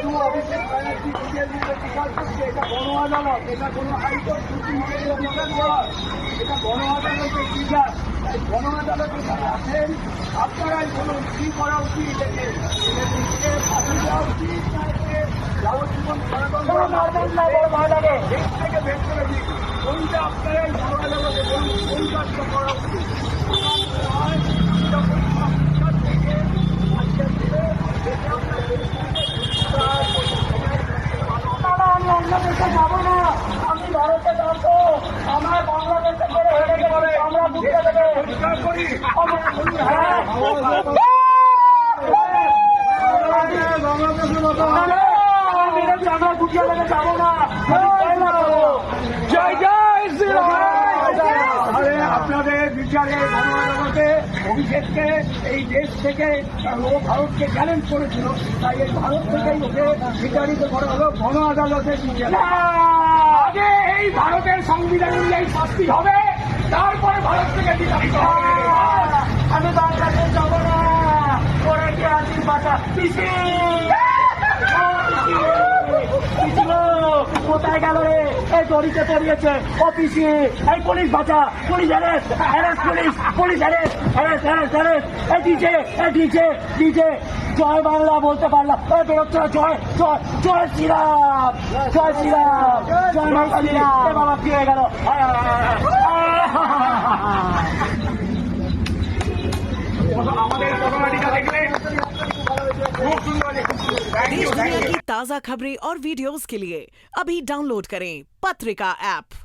শুধু অভিষেক ব্যানার্জি নিজের দিকে বিচার করছে। এটা গণ আদালত, এটা কোনো হাইকোর্ট সুপ্রিম কোর্টের বিচার নয়, এটা গণ আদালতের বিচার। তাই গণ আদালতে যারা আছেন আপনারাই বলুন কি করা উচিত। এটাকে ফাঁসি দেওয়া উচিত না একে যাবজ্জীবন কারাদণ্ড দেশ থেকে বের করে দিন। কোনটা আপনারাই গণ আদালতে বলুন কোন কাজটা করা উচিত। আমি অন্য দেশে যাবো না, আমি ভারতে যাবো, আমার বাংলাদেশে করে হেরে গেলে আমরা বুঝতে দেবে। আমরা বুঝিয়ে দেবে যাবো না। জয় জয় শ্রীরাম। আপনাদের বিচারে গণ আদালতে অভিষেককে এই দেশ থেকে ও ভারতকে চ্যালেঞ্জ করেছিল, তাই এই ভারত থেকেই ওকে বিচারিত করা হলো গণ আদালতের বিচারে। আগে এই ভারতের সংবিধান অনুযায়ী শাস্তি হবে, তারপরে ভারত থেকে বিচারিত হবে। আমি বাংলাদেশ যাব না, ওরা কে আছি বাঁচা পিসি কোথায় গেল রে? এই দড়িতে পড়িয়েছে অফিসি। এই পুলিশ বাঁচা, police arrest, arrest police, police arrest, arrest, arrest, arrest. এই ডিজে, এই ডিজে, ডিজে জয় বাংলা বলতে পারলাম। বেরোচ্ছে জয় জয় জয় শ্রীরাম, জয় শ্রীরাম, জয় মাতা দি। বাবা ফিরে গেল। আমাদের ঘটনাটিটা দেখলে খুব সুন্দর। देश दुनिया की ताज़ा खबरें और वीडियोस के लिए अभी डाउनलोड करें पत्रिका ऐप।